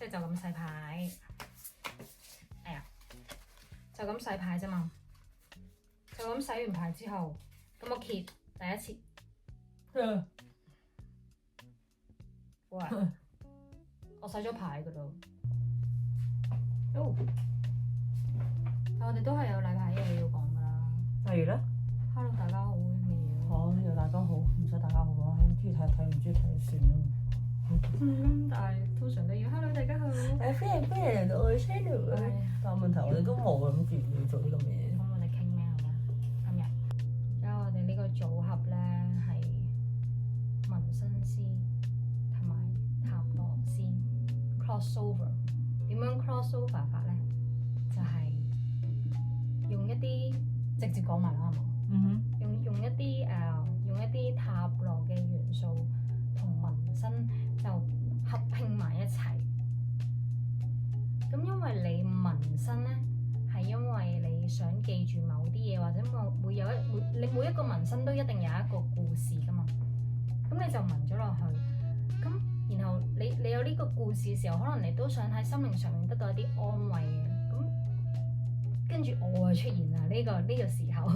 即係就咁洗牌。哎呀，就咁洗牌啫嘛。就咁洗完牌之後，咁我揭第一次。喂，我洗咗牌噶咯。但我哋都係有例牌嘢要講噶啦。例如咧 ，Hello 大家好啲咩嘢？哦，又大家好，唔使大家好啊，中意睇睇，唔中意睇就算咯。但係通常都要 Hello 大家好。歡迎嚟到我嘅 channel 啊！但係問題我哋都冇諗住要做呢咁嘅嘢。咁我哋傾咩好咧？今日而家我哋呢個組合咧係紋身師同埋塔羅師 crossover。點樣 crossover 法咧？就係、用一啲直接講埋啦，係嘛？用一啲塔羅嘅元素同紋身就合拼埋一齊。咁因為你紋身咧，係因為你想記住某啲嘢，或者你每一個紋身都一定有一個故事噶嘛。咁你就紋咗落去，咁然後你有呢個故事嘅時候，可能你都想喺心靈上面得到一啲安慰嘅。咁跟住我就出現啦，呢個時候，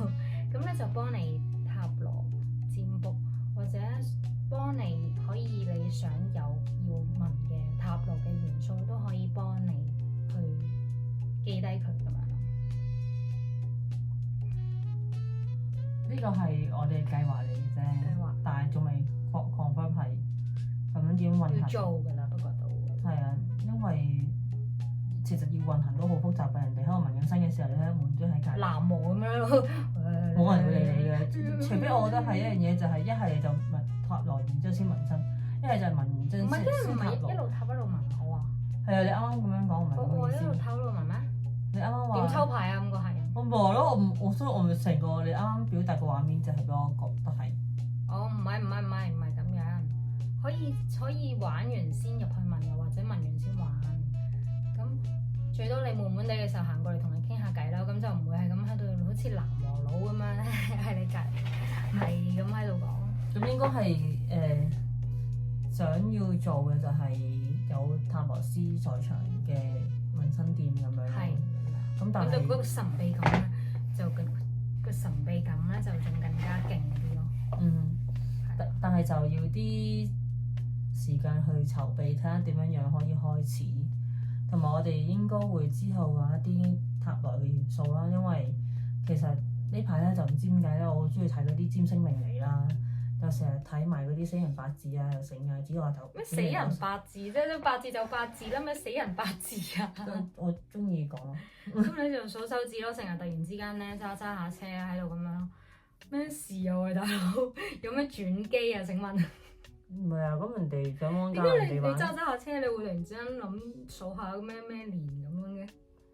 咁咧就幫你塔羅占卜，或者幫你可以你想有要紋嘅塔羅嘅元素，都可以幫你去記低佢咁樣咯。呢個係我哋嘅計劃嚟嘅啫，但係仲未confirm係咁樣點運行。要做㗎啦，不過都係啊，因為其實要運行都好複雜嘅。人哋喺度紋緊身嘅時候，你喺門都喺隔離喃嘸咁樣咯，冇人會理你嘅。除非我覺得係一樣嘢，就係一係你就紋塔羅，然之後先紋身；一係就係紋完真先塔羅。唔係一路塔一路紋好啊？係啊，你啱啱咁樣講唔係咁嘅意思。我一路塔一路紋咩？你啱啱話點抽牌啊？咁個客人。我冇咯，所以我咪成個你啱啱表達個畫面就係俾我覺得係。哦，唔係咁樣，可以玩完先入去問，又或者問完先玩。咁最多你悶悶地嘅時候行過嚟同你傾下偈啦，咁就唔會係咁喺度好似南和佬咁樣喺你隔離，係咁喺度講。咁應該係想要做嘅就係有塔羅師在場嘅紋身店咁樣。係。咁但係就嗰個神秘感咧，個神秘感咧就仲更加勁啲咯。但係就要啲時間去籌備，睇下點樣可以開始。同埋我哋應該會之後話一啲塔羅嘅元素啦，因為其實呢排咧就唔知點解咧，我好中意睇嗰啲占星命理啦，又成日睇埋嗰啲死人八字啊，又成啊，指我頭咩死人八字啫？八字就八字啦，咩死人八字啊？我中意講。咁你就數手指咯，成日突然之間咧揸下車喺度咁樣，咩事啊喂大佬？有咩轉機啊？請問？唔係啊，咁人哋上網教點人哋玩。解你揸下車，你會突然之間諗數下咩年咁樣嘅？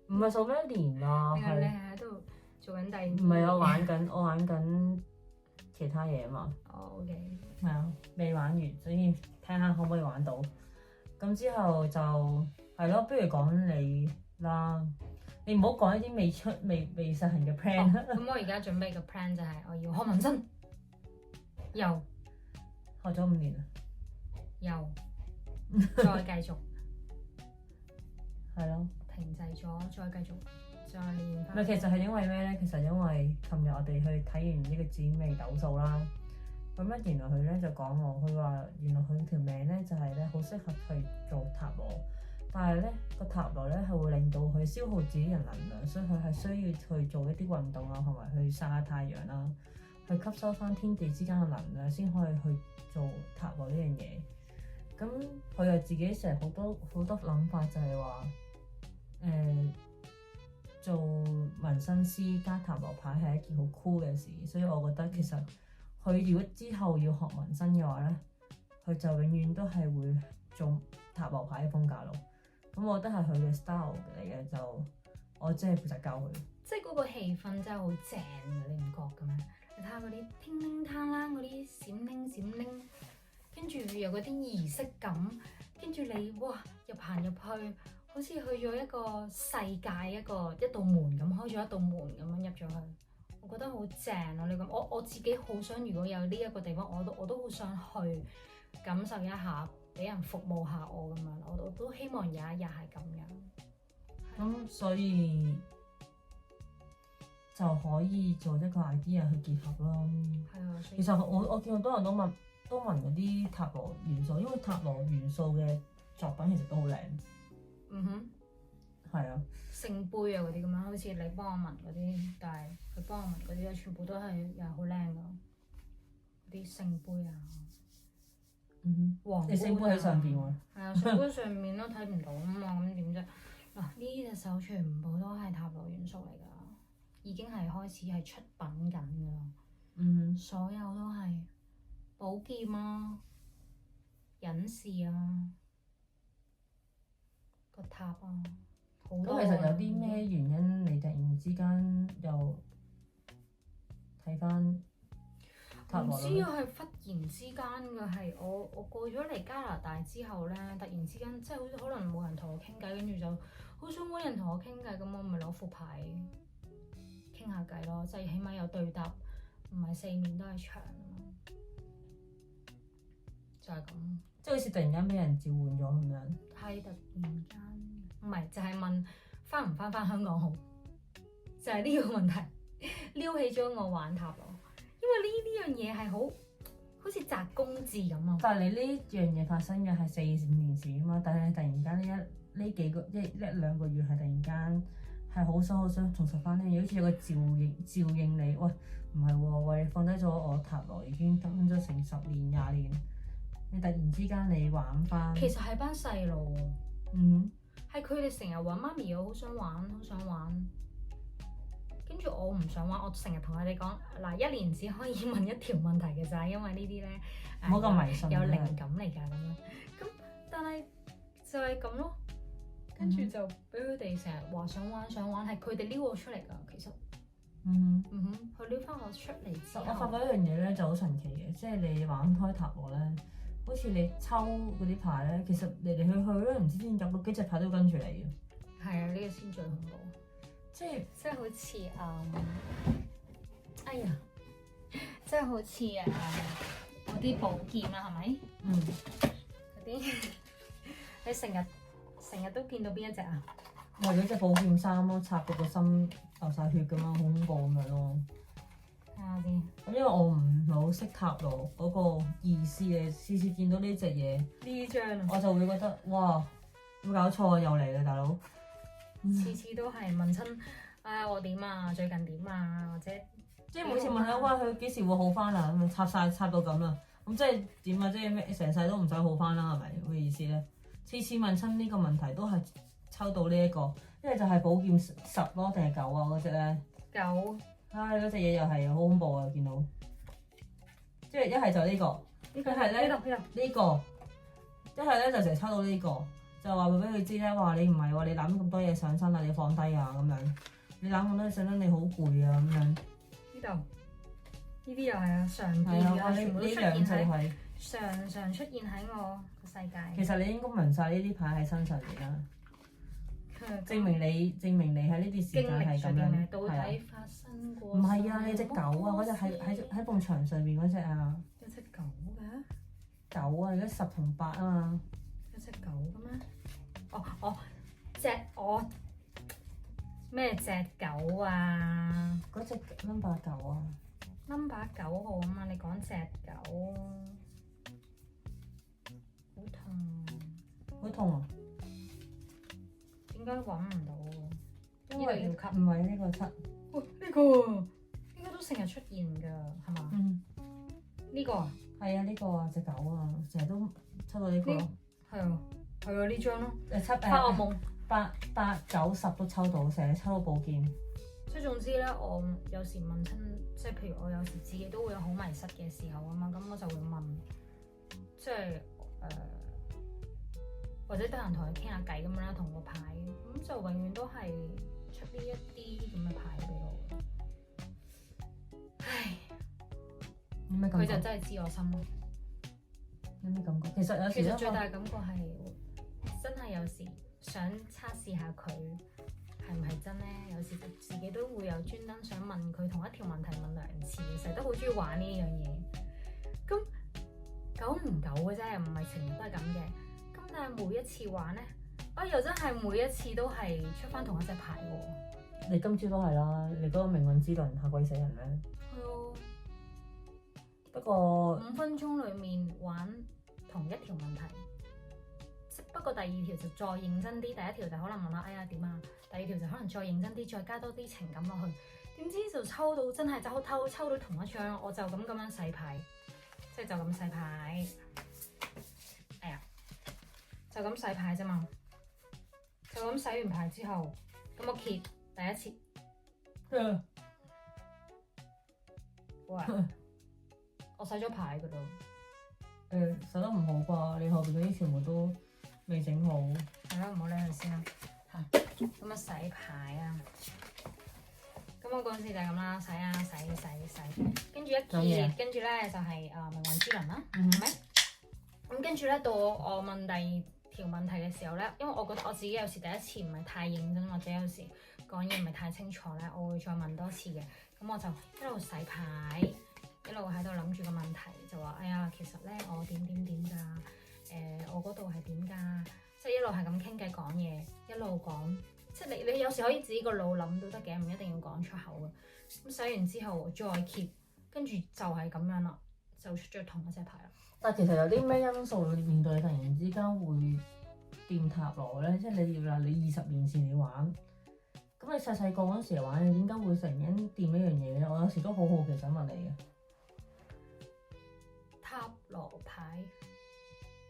唔係數咩年啊？定係你係喺度做緊第二？唔係我玩緊其他嘢啊嘛。哦，OK。係啊，未玩完，所以睇下可唔可以玩到。咁之後就係咯，不如講你啦。你唔好講一啲未實行嘅 plan。咁我而家準備嘅 plan 就係我要學紋身，又學咗5年啦，又再繼續，係咯，停滯咗，再繼續，再練翻。咪其實係因為咩咧？其實因為琴日我哋去睇完呢個紫微斗數啦，咁咧原來佢咧就講我，佢話原來佢條命咧就係咧好適合去做塔羅，但係咧個塔羅咧係會令到佢消耗自己嘅能量，所以佢係需要去做一啲運動啊，同埋去曬下太陽啦，去吸收翻天地之間嘅能量，先可以去做塔羅呢樣嘢。咁佢又自己成日好多諗法，就係話做紋身師加塔羅牌係一件好酷嘅事，所以我覺得其實佢如果之後要學紋身嘅話咧，佢就永遠都係會做塔羅牌嘅風格咯。咁我覺得係佢嘅 style 嚟嘅，就我即係負責教佢。即係嗰個氣氛真係好正嘅，你唔覺嘅咩？你睇下嗰啲叮叮噹啷嗰啲閃靈閃靈，跟住有嗰啲儀式感，跟住你哇行入去，好似去咗一個世界，一道門咁，開咗一道門咁樣入咗去，我覺得好正咯！你咁我自己好想，如果有呢一個地方，我都好想去感受一下俾人服務下我咁樣，我都希望有一日係咁樣。咁所以就可以做一個 idea 去結合咯。係啊，其實我見好多人都問嗰啲塔羅元素，因為塔羅元素嘅作品其實都好靚。嗯哼，係啊，聖杯啊嗰啲咁樣，好似你幫我紋嗰啲，但係佢幫我紋嗰啲咧，全部都係又係好靚噶，啲聖杯啊，皇你聖杯喺上邊喎。係啊，聖杯上面都睇唔到啊嘛，咁點啫？嗱，呢隻手全部都係塔羅元素嚟㗎，已經係開始係出品緊㗎啦。所有都係寶劍啊、隱士啊、個塔啊，好多。咁其實有啲咩原因你突然之間又睇翻塔羅咧？唔知啊，係忽然之間嘅，係我過咗嚟加拿大之後咧，突然之間即係好似可能冇人同我傾偈，跟住就好想揾人同我傾偈，咁我咪攞副牌傾下偈咯，即係起碼有對答，唔係四面都係牆啊嘛，就係咁。即係好似突然間俾人召喚咗咁樣。係突然間，唔係就係問翻唔翻香港好，就係呢個問題撩起咗我玩塔羅。因為呢樣嘢係好似擲公字咁啊！但係你呢樣嘢發生嘅係4、5年前啊嘛，但係你突然間呢幾個一兩個月係突然間係好想重拾翻呢樣嘢，好似有個照應你，喂唔係喎，喂你放低咗我塔羅已經等咗成10年20年，你突然之間你玩翻，其實係班細路，係佢哋成日話媽咪我好想玩，跟住我唔想玩，我成日同佢哋講嗱，1年只可以問一條問題嘅咋，因為呢啲咧唔好咁迷信，有靈感嚟㗎咁樣。咁但係就係咁咯，跟住就俾佢哋成日話想玩，係佢哋撩我出嚟㗎。其實，佢撩翻我出嚟之後，我發覺一樣嘢咧就好神奇嘅，即係你玩開塔羅咧，好似你抽嗰啲牌咧，其實嚟嚟去去咧唔知點解嗰幾隻牌都跟住你嘅。係啊，呢個先最恐怖。即係好似哎呀，即係好似嗰啲寶劍啦，係咪？嗰啲你成日都見到邊一隻啊？為咗隻寶劍3咯，插到個心流晒血咁樣，好恐怖咁樣咯。睇下先。咁因為我唔係好識塔羅嗰個意思嘅，次次見到呢隻嘢，呢張我就會覺得哇，有冇搞錯啊？又嚟啦，大佬！次次都係問親，我點啊？最近點啊？或者即係每次問下，哇，佢幾時會好翻啊？咁插到咁啦，咁即係點啊？即係咩？成世都唔使好翻啦，係咪咩意思咧？次次問親呢個問題都係抽到呢一個，一係就係寶劍10咯，定係9啊嗰隻咧？9。唉，嗰隻嘢又係好恐怖啊！見到，即係一係就呢個，佢係咧呢個，一係咧就成日抽到呢個。就話會俾佢知咧，話你唔係喎，你攬咁多嘢上身啦，你放低啊咁樣。你攬咁多嘢上身，你好攰啊咁樣。呢啲又係啊，常見嘅，全部都出現喺常出現喺我個世界。其實你應該紋晒呢啲牌喺身上嚟啦，證明你喺呢段時間係咁樣。到底發生過？唔係啊，你隻狗啊，嗰隻喺埲牆上邊嗰隻啊。有隻狗嘅？狗啊，而家10同8啊嘛。有隻狗嘅咩？咩隻狗啊？嗰隻 number 9啊，number 9號啊嘛，你講隻狗，好痛啊！點解揾唔到？因為唔係呢個7。喂，呢個應該都成日出現㗎，係嘛？呢個啊？係啊，呢個啊，隻狗啊，成日都抽到呢個。係啊，呢張咯。發惡夢8、9、10都抽到，成日抽到寶劍。即係總之咧，我有時問親，即係譬如我有時自己都會有好迷失嘅時候啊嘛，咁我就會問，即係或者得閒同佢傾下偈咁樣啦，同個牌，咁就永遠都係出呢一啲咁嘅牌俾我。唉，佢就真係知我心咯。有咩感覺？其實最大感覺係真係有時想測試下佢係唔係真咧。有時自己都會有專登想問佢同一條問題問2次，成日都好中意玩呢樣嘢。咁久唔久嘅啫，唔係成日都係咁嘅。咁但係每一次玩咧，又真係每一次都係出翻同一隻牌喎。你今朝都係啦，你嗰個命運之輪嚇鬼死人咩？係啊，不過5分鐘裡面玩同一條問題，不過第二條就再認真啲。第一條就可能問下哎呀點啊，第二條就可能再認真啲，再加多啲情感落去。點知就抽到真係抽到同一張，我就咁樣洗牌，即係就咁洗牌。哎呀，就咁洗牌啫嘛，就咁洗完牌之後，咁我揭第一次，哇！我洗咗牌噶啦。洗得唔好啩？你後邊嗰啲全部都未整好。係咯，唔好理佢先啦。咁啊洗牌啊！咁我嗰陣時就係咁啦，洗啊洗，跟住一揭，跟住咧就係命運之輪啦，係咪？咁跟住咧到我問第二條問題嘅時候咧，因為我覺得我自己有時第一次唔係太認真，或者有時講嘢唔係太清楚咧，我會再問多次嘅。咁我就一路洗牌，一路喺度諗住個問題，就話哎呀，其實咧我點㗎？我嗰度係點㗎？即係一路係咁傾偈講嘢，一路講。即係你有時可以自己個腦諗都得嘅，唔一定要講出口嘅。咁洗完之後再揭，跟住就係咁樣啦，就出咗同一隻牌啦。但係其實有啲咩因素令到你突然之間會掂塔羅咧？即係你要話你20年前你玩，咁你細細個嗰時玩，你點解會成日掂呢樣嘢咧？我有時都好好奇想問你嘅。塔羅牌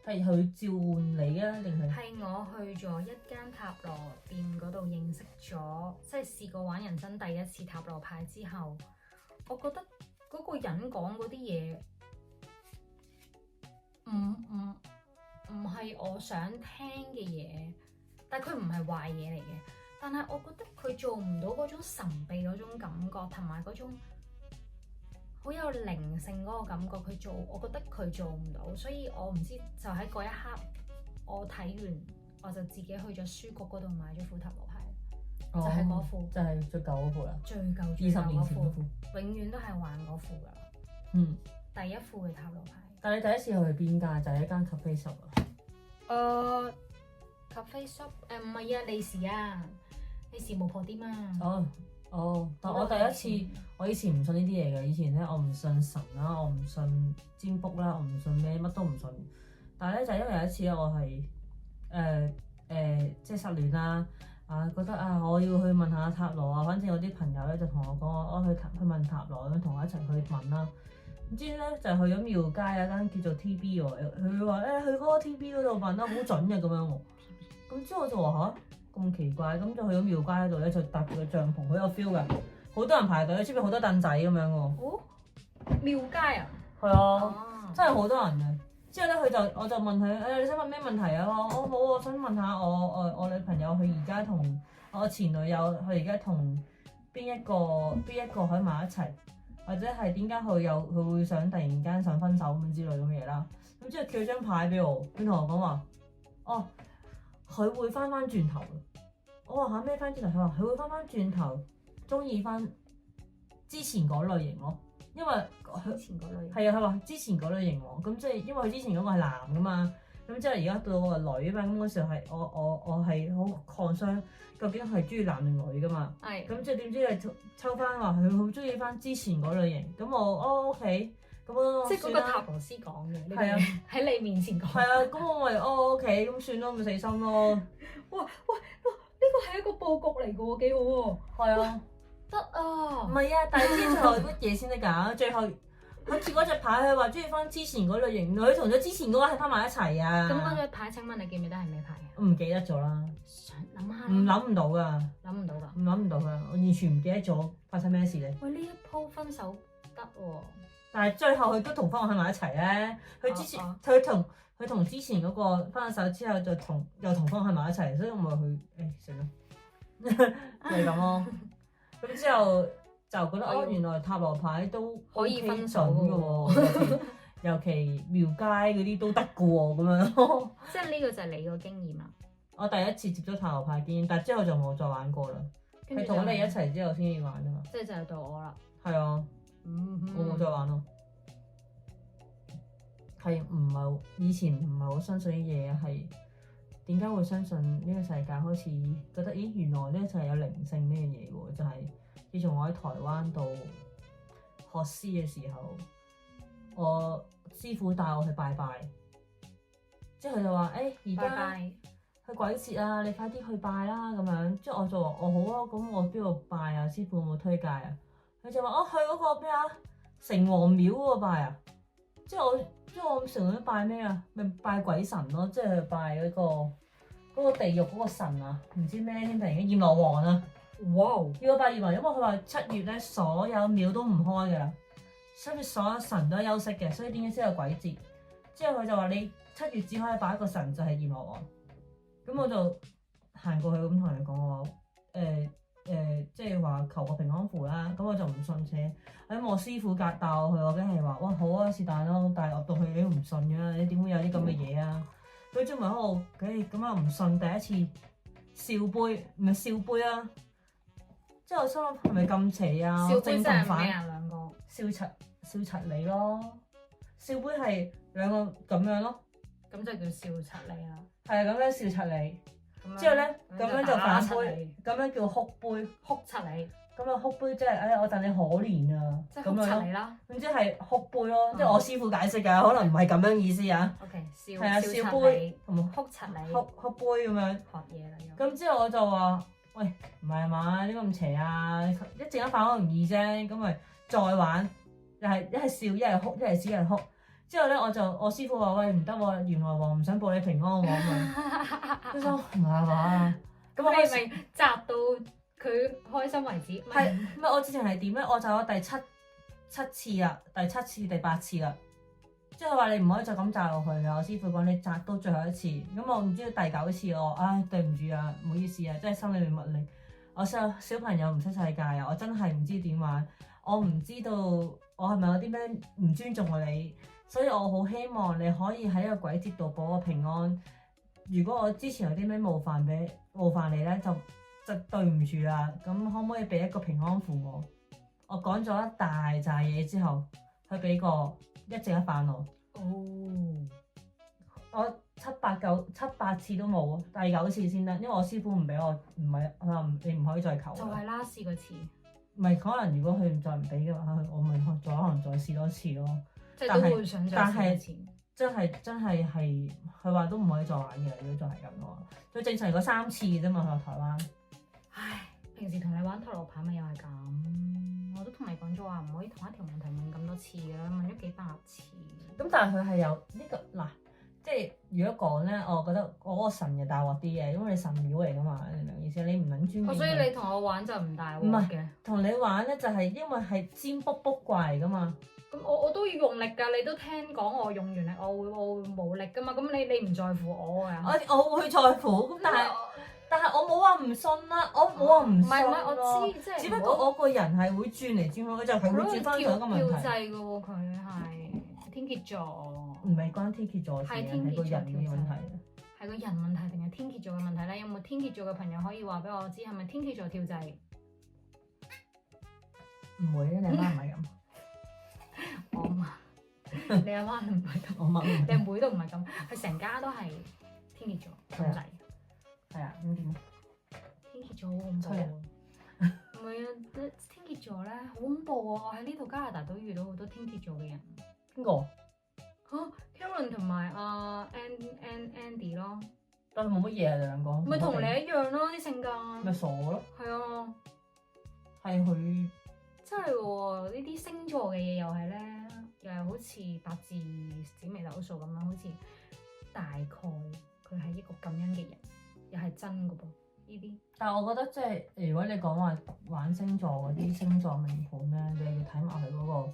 係佢召喚你啊，定係？係我去咗一間塔羅店嗰度認識咗，即係試過玩人生第一次塔羅牌之後，我覺得嗰個人講嗰啲嘢，唔係我想聽嘅嘢，但係佢唔係壞嘢嚟嘅，但係我覺得佢做唔到嗰種神秘嗰種感覺，同埋嗰種好有靈性嗰個感覺，我覺得佢做唔到，所以我唔知就喺嗰一刻，我睇完我就自己去咗書局嗰度買咗副塔羅牌，就係嗰副，就係最舊嗰副啦，最舊20年前嗰副，永遠都係玩嗰副噶啦。第一副嘅塔羅牌。但係你第一次去邊間？就係一間 cafe shop 啊。cafe shop 唔係啊，利時巫婆店啊。但我第一次，我以前唔信呢啲嘢嘅。以前咧，我唔信神啦，我唔信占卜啦，我唔信咩，乜都唔信。但係咧，就因為有一次咧，我係即係失戀啦，覺得我要去問下塔羅啊。反正有啲朋友咧就同我講，我去問塔羅咁，同我一齊去問啦。唔知咧就去咗廟街有間叫做 TB 喎，佢話去嗰個 TB 嗰度問啦，好準嘅咁樣喎。咁之後我就話咁奇怪，咁就去咗廟街嗰度咧，就搭住個帳篷，好有 feel 㗎，好多人排隊，出邊好多凳仔咁樣喎。哦，廟街啊？係啊，真係好多人嘅。之後咧，我就問佢你想問咩問題啊？我冇，我想問下我女朋友，佢而家同我前女友，佢而家同邊一個喺埋一齊，或者係點解佢會想突然間想分手咁之類咁嘅嘢啦。咁之後叫咗張牌俾我，佢同我講話佢會翻轉頭。我話咩翻轉頭？佢話佢會翻轉頭，中意翻之前嗰類型咯。因為之前嗰類型係啊，佢話之前嗰類型喎。咁即係因為佢之前嗰個係男噶嘛。咁即係而家到我係女啊嘛。咁嗰時候係我係好 concern，究竟係中意男定女噶嘛？係。咁即係點知係抽翻話佢好中意翻之前嗰類型。咁我OK。咁即係嗰個塔羅師講嘅，係啊，喺你面前講。係啊，咁我咪OK，咁算咯，咪死心咯。哇！呢個係一個佈局嚟嘅喎，幾好喎。係啊，得啊。唔係啊，但係之後乜嘢先得㗎？最後佢揭嗰隻牌，佢話中意翻之前嗰類型，佢同咗之前嗰個係翻埋一齊啊。咁嗰隻牌請問你記唔記得係咩牌啊？我唔記得咗啦。想諗下。諗唔到㗎。諗唔到㗎。諗唔到㗎，我完全唔記得咗發生咩事咧。喂，呢一鋪分手得喎。但係最後佢都同翻我喺埋一齊咧。佢之前佢同之前嗰個分咗手之後又同翻我喺埋一齊，所以我咪去算啦，就係咁咯。咁之後就覺得原來塔羅牌都可以分手嘅喎，尤其廟街嗰啲都得嘅喎，咁樣咯。即係呢個就係你個經驗啦。我第一次接觸塔羅牌經驗，但係之後就冇再玩過啦。係同你一齊之後先至玩㗎嘛。即係就係到我啦。係啊。我冇再玩咯。係唔係以前唔係好相信啲嘢，係點解會相信呢個世界開始覺得咦原來咧就係有靈性呢樣嘢喎？就係自從我喺台灣度學師嘅時候，我師傅帶我去拜拜，即係佢就話而家拜拜去鬼節啊，你快啲去拜啦咁樣。即係我就話好啊，咁我邊度拜啊？師傅有冇推介啊？佢就話去嗰個咩啊城隍廟嗰個拜啊。即係我成日都拜咩啊？咪拜鬼神咯，即係拜嗰個地獄嗰個神啊，唔知咩添，突然間閻羅王啊！哇！要我拜閻羅，因為佢話7月咧所有廟都唔開㗎啦，7月所有神都休息嘅，所以點解先有鬼節？之後佢就話你7月只可以拜一個神，就係閻羅王。咁我就行過去咁同佢講我即係話求個平安符啦。咁我就唔信邪，咁我師傅帶我去，我梗係話哇好啊，是但咯。但係我到去你都唔信嘅，你點會有啲咁嘅嘢啊？佢專門喺度，咁啊唔信，第一次笑杯唔係笑杯啊！即係我心諗係咪咁邪啊？笑杯真係咩正同反啊？兩個笑柒你咯，笑杯係兩個咁樣咯，咁就叫笑柒你啦。係啊咁樣笑柒你。咁樣之後咧咁樣就反打杯，咁樣叫哭杯，哭柒你，咁啊哭杯即係我戥你可憐啊，即係哭咁樣咯。柒你啦。總之係哭杯咯，即係我師傅解釋㗎，可能唔係咁樣意思啊。 OK，笑係啊，笑笑柒你杯，同埋哭柒你，哭杯咁樣。學嘢啦又。咁之後我就話：喂，唔係嘛？點解咁邪啊？一陣間反可能唔易啫，咁咪再玩，又係一係笑，一係哭，一係笑，一係哭。之後咧，我師傅話：喂，唔得喎，原來話唔想報你平安喎咁樣。佢話唔係嘛？咁我開始你咪扎到佢開心為止。係咩？我之前係點咧？我就有第七次啦，第7次、第8次啦。即係話你唔可以再咁扎落去啊！我師傅講你扎到最後一次，咁我唔知道第9次我，對唔住啊，唔好意思啊，即係心裏面默念。我小朋友唔識世界啊，我真係唔知點玩，我唔知道我係咪有啲咩唔尊重你，所以我好希望你可以喺呢個鬼節度保我平安。如果我之前有啲咩冒犯你咧，就對唔住啦。咁可唔可以俾一個平安符我？我講咗一大扎嘢之後，佢俾個一正一反我。哦，我7、8次都冇，第9次先得，因為我師傅唔俾我，唔係佢話你唔可以再求啦。就係 last 個次，唔係可能如果佢再唔俾嘅話，我咪再可能再試多次咯。即係都會想再試一次。真係佢話都唔可以再玩嘅，如果再係咁嘅話，最正常嗰3次啫嘛。佢話台灣。唉，平時同你玩塔羅牌咪又係咁，我都同你講咗話唔可以同一條問題問咁多次嘅，問咗幾百次。咁但係佢係有呢個嗱，即係如果講咧，我覺得我嗰個神嘅大鑊啲嘅，因為你神廟嚟噶嘛，你明唔明意思？你唔撚尊敬佢。所以你同我玩就唔大鑊嘅。同你玩咧就係因為係占卜卜怪嚟噶嘛。咁我都要用力㗎，你都聽講我用完力，我會冇力㗎嘛。咁你唔在乎我㗎？我會在乎，咁但係我冇話唔信啦，我冇話唔信。唔係，我知即係。只不過我個人係會轉嚟轉去，佢就係會轉翻上一個問題。跳掣㗎喎，佢係天蠍座。唔係關天蠍座事嘅，係個人嘅問題。係個人問題定係天蠍座嘅問題咧？有冇天蠍座嘅朋友可以話俾我知，係咪天蠍座跳掣？唔會嘅，你阿媽唔係咁。我媽，你阿媽唔係咁，我媽你阿妹都唔係咁，佢成家都係天蠍座跳掣。係啊，咁點？天蠍座好恐怖喎！唔係啊，天蠍座咧好恐怖啊！我喺呢度加拿大都遇到好多天蠍座嘅人。邊個？嚇 Karen 同埋阿 Andy 咯。但係冇乜嘢啊，兩個。咪同你一樣咯，啲性格。咪傻咯。係啊。係佢。真係喎，呢啲星座嘅嘢又係咧，又係好似八字、紫微斗數咁樣，好似大概佢係一個咁樣嘅人，又係真嘅噃呢啲。但係我覺得即係如果你講話玩星座嗰啲星座命盤咧，你要睇埋佢嗰個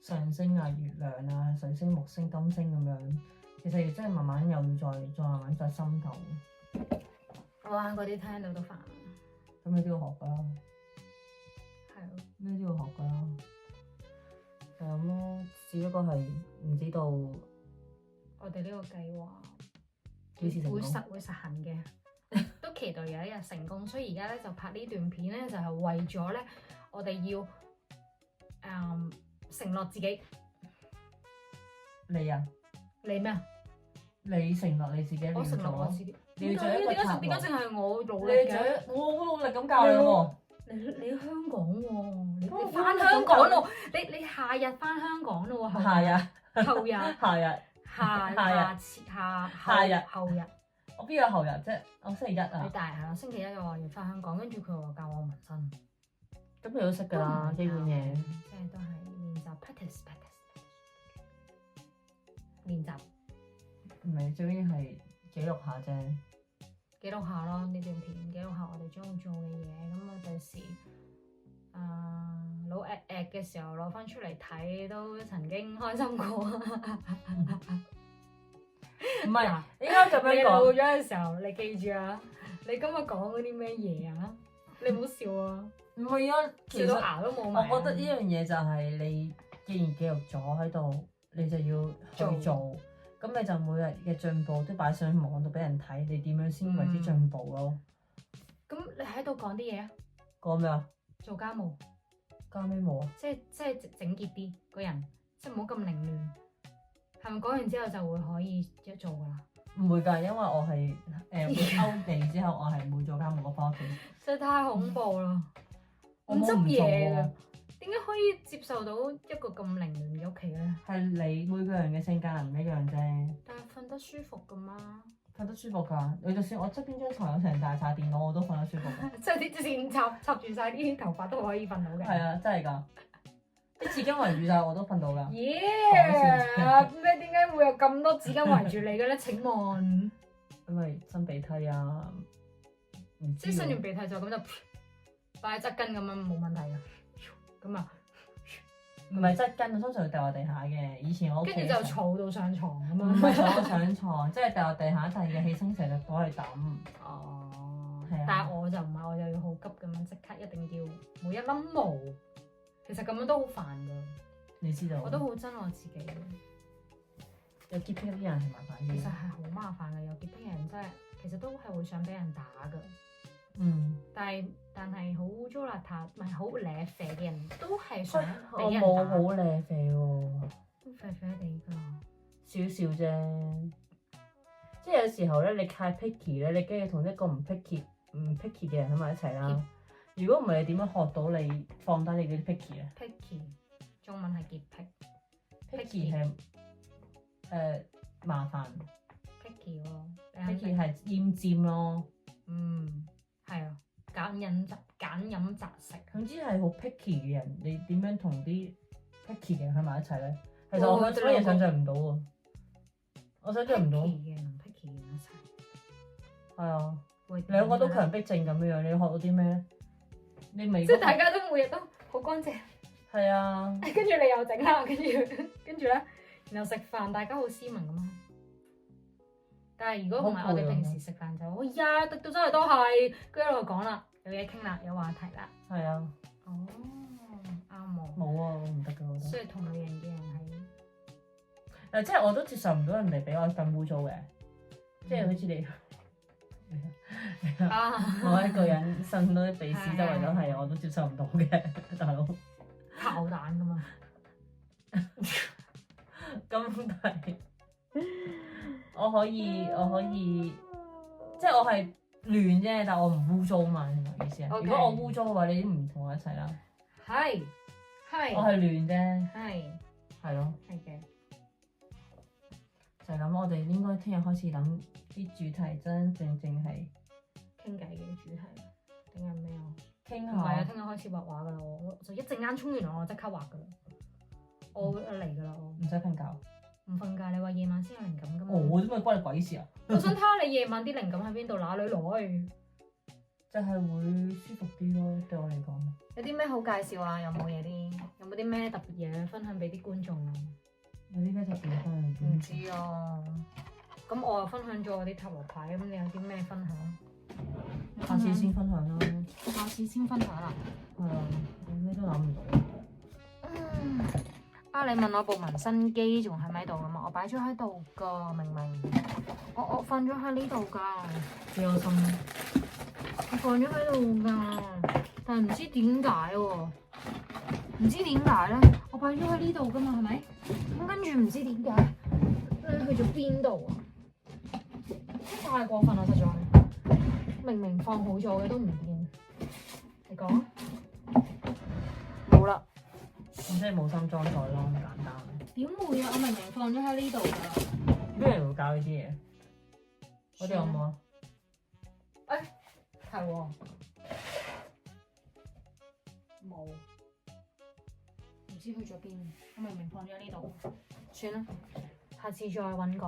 上升啊、月亮啊、水星、木星、金星咁樣，其實亦真係慢慢又要再慢慢再深究。哇！嗰啲聽到都煩。咁你都要學㗎啦。咩都要學㗎啦，係咁咯。只不過係唔知道我哋呢個計劃幾時成功會實行嘅，都期待有一日成功。所以而家咧就拍呢段片咧，就係為咗咧，我哋要承諾自己。你啊？你咩啊？你承諾你自己，我承諾我自己。你要做一個塔羅。點解淨係我努力你做嘅？我好努力咁教你喎。你香港喎，你我翻香港咯，你下日翻香港咯喎，下日後日下日下日後日，我邊有後日啫？我星期一你啊。大係啦，星期一嘅話要翻香港，跟住佢話教我紋身，咁你都識㗎啦，基本嘢。即係都係練習 practice 練習唔係，最緊要係記錄下啫。記錄下咯，呢段片記錄下我哋將要做嘅嘢，咁我第時老嘅時候攞翻出嚟睇，都曾經開心過。唔係，應該咁樣你老講。咗嘅時候，你記住啊！你今日講嗰啲咩嘢啊？你唔好笑啊！唔係啊，其實笑到牙都冇埋。我覺得呢樣嘢就係你既然記錄咗喺度，你就要去做。咁你就每日嘅進步都擺上網度俾人睇，你點樣先為之進步咯？咁你喺度講啲嘢啊？講咩啊？做家務，加咩冇啊？即係整潔啲個人，即係唔好咁凌亂。係咪講完之後就會可以一做㗎啦？唔會㗎，因為我係會勾地之後，我係唔會做家務嗰翻屋企。實在太恐怖啦！我唔執冇唔做嘢㗎，喎。點解可以接受到一個咁凌亂嘅屋企咧？係你每個人嘅性格唔一樣啫。但係瞓得舒服㗎嘛？瞓得舒服㗎，你就算我側邊張床有成大曬電腦，我都瞓得舒服㗎。即係啲線插住晒啲頭髮都可以瞓到嘅。係啊，真係㗎。啲紙巾圍住晒我都瞓到㗎。耶！咩點解會有咁多紙巾圍住你嘅咧？請問，因為擤鼻涕啊，唔知即係擤完喎。鼻涕就咁就擺喺側巾咁樣冇問題嘅。咁啊，唔係側巾，通常會掉落地下嘅。以前我屋企跟住就坐到上床咁唔樣。係坐上床，即係掉落地下，但係嘅起身成日攞去抌。哦，係啊但係我就唔係，我就要好急咁樣，即刻一定要每一粒毛。其實咁樣都好煩㗎，你知道？我都好憎我自己。有潔癖啲人係麻煩啲。其實係好麻煩嘅，有潔癖嘅人真係其實都係會想俾人打㗎。嗯。但係好污糟邋遢，唔係好舐啡嘅人都係想我俾人打。冇好靚啡喎，都啡啡地㗎。少少啫。即係有時候咧，你太 picky 咧，你梗係同一個唔 picky 嘅人喺埋一齊啦。如果唔係，你點樣學到你放低你嗰啲 picky 咧 picky 中文係潔癖。 ？picky 係麻煩 picky 咯，picky 係厭尖咯。係啊，揀飲擇食。總之係好 picky 嘅人，你點樣同啲 picky 嘅人喺埋一齊咧？其實我反而想像唔到喎，我想像唔到。 picky 嘅人 picky 嘅人一齊。係啊，會兩個都強迫症咁樣樣，你學到啲咩咧？你咪即係大家都每日都好乾淨。係啊，跟住你又整啦，跟住咧，然後食飯大家好斯文咁啊。但係如果唔係我哋平時食飯就，哎呀，滴到周圍都係，跟住一路講啦，有嘢傾啦，有話題啦。係啊，哦，啱喎。冇啊，我唔得㗎，我覺得。所以同類型嘅人係，即係我都接受唔到人哋比我更污糟嘅，即係好似你，我一個人呻到啲鼻屎周圍都係，我都接受唔到嘅，大佬。炮彈㗎嘛。咁係，我可以，即係我係亂啫，但我唔污糟嘛，係咪意思啊？ Okay. 如果我污糟嘅話，你都唔同我一齊啦。係。我係亂啫，係咯，嘅。就係咁。我哋應該聽日開始諗啲主題，真正係傾偈嘅主題，定係咩啊？傾唔係啊，下。聽日開始畫畫㗎啦，我就一陣間沖完涼我即刻畫㗎啦，我嚟㗎啦，我唔使瞓覺。唔瞓覺，你話夜晚先有靈感㗎嘛？我點解關你鬼事啊？我想睇下你夜晚啲靈感喺邊度，哪裏來？就係會舒服啲咯，對我嚟講。有啲咩好介紹啊？有冇啲咩特別嘢分享俾啲觀眾啊？有啲咩特別分享？唔知啊。咁我又分享咗我啲塔羅牌，咁你有啲咩分享？下次先分享啦。下次先分享啦。係啊，我咩都諗唔到。你問我部紋身機仲喺咪度㗎嘛？我擺咗喺度㗎，明明我放咗喺呢度㗎，幾有心咧？我放咗喺度㗎，但係唔知點解喎？唔知點解咧？我擺咗喺呢度㗎嘛，係咪？咁跟住唔知點解，你去咗邊度啊？太過分啦，實在。明明放好咗嘅都唔見。你講。冇啦。咁即係冇心裝載咯，咁簡單。點會啊！我明明放咗喺呢度㗎。咩人會教呢啲嘢？我哋有冇啊？誒，係喎。冇。唔知去咗邊？我明明放咗喺呢度。算啦，下次再揾個。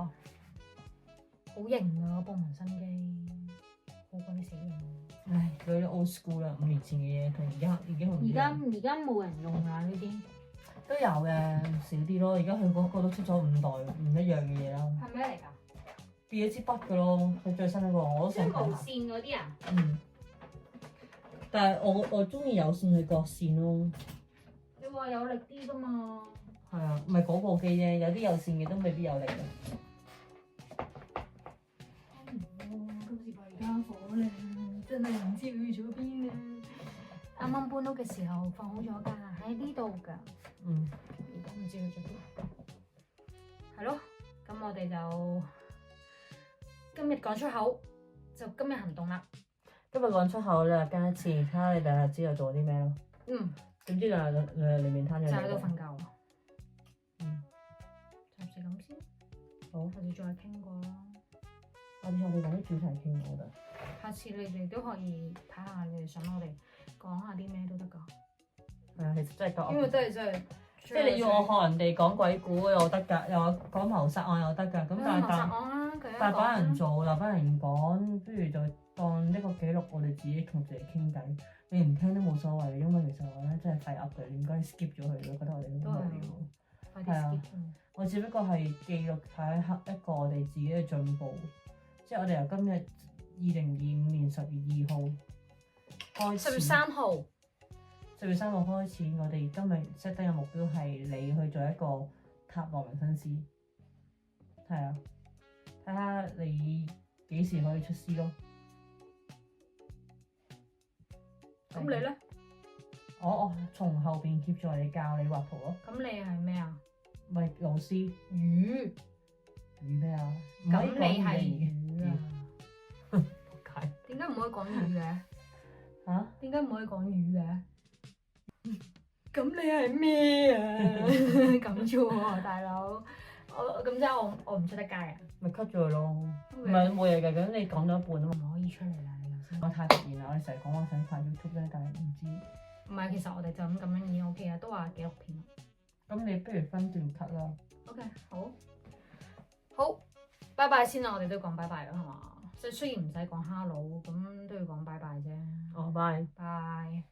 好型啊！嗰部紋身機，好鬼死型。唉，嗰啲 old school 啦，5年前嘅嘢同而家已經好唔一樣。而家冇人用啦呢啲。都有嘅，少啲咯。而家佢嗰個都出咗5代唔一樣嘅嘢啦。係咩嚟㗎？變咗支筆嘅咯，佢最新嗰個我都即係無想睇下。線嗰啲啊？嗯。但係我中意有線嘅角線咯。你話有力啲㗎嘛？係啊，唔係嗰部機啫，有啲有線嘅都未必有力嘅。今次弊家伙咧，真係唔知去咗邊啊！啱啱搬屋嘅時候放好咗㗎，喺呢度㗎。嗯。而家唔知去咗邊。係咯，咁我哋就今日講出口，就今日行動啦。今日講出口咧，跟一次，睇下你第日之後做啲咩咯。嗯。點知兩日裏面攤咗就喺度瞓覺啊。嗯。暫時咁先。好。下次再傾過啦。下次我哋揾啲主題傾，我覺得。下次你哋都可以睇下，你哋想我哋講下啲咩都得㗎。係啊，其實真係夠。因為真係。即係你要我學人哋講鬼故又得㗎，又講謀殺案又得㗎，咁但係大把人做，大把人講，不如就當一個記錄，我哋自己同自己傾偈。你唔聽都冇所謂，因為其實我咧真係廢噏嘅，應該 skip 咗佢，如果覺得我哋好無聊。係啊，我只不過係記錄睇一個我哋自己嘅進步，即係我哋由今日2025年10月2號開始。10月3號。10月3號開始，我哋今日 set 定嘅目標係你去做一個塔羅紋身師，係啊，睇下你幾時可以出師咯。咁你咧？我從後邊協助你教你畫圖咯。咁你係咩啊？咪老師。魚咩啊？咁你係魚啊？仆街。點解唔可以講魚嘅？嚇？點解唔可以講魚嘅？咁你係咩啊？咁啫喎，大佬。咁即係我唔出得街啊？咪 cut 咗佢咯。唔係冇嘢嘅，咁你講咗一半啊嘛。唔可以出嚟啦，你頭先。我太突然啦，我哋成日講話想拍 YouTube 咧，但係唔知。唔係，其實我哋就咁樣已經 OK 啦，都話紀錄片。咁你不如分段 cut 啦。OK，好，拜拜先啦，我哋都講拜拜啦，係嘛？即係雖然唔使講 hello，咁都要講拜拜啫。哦，拜。拜。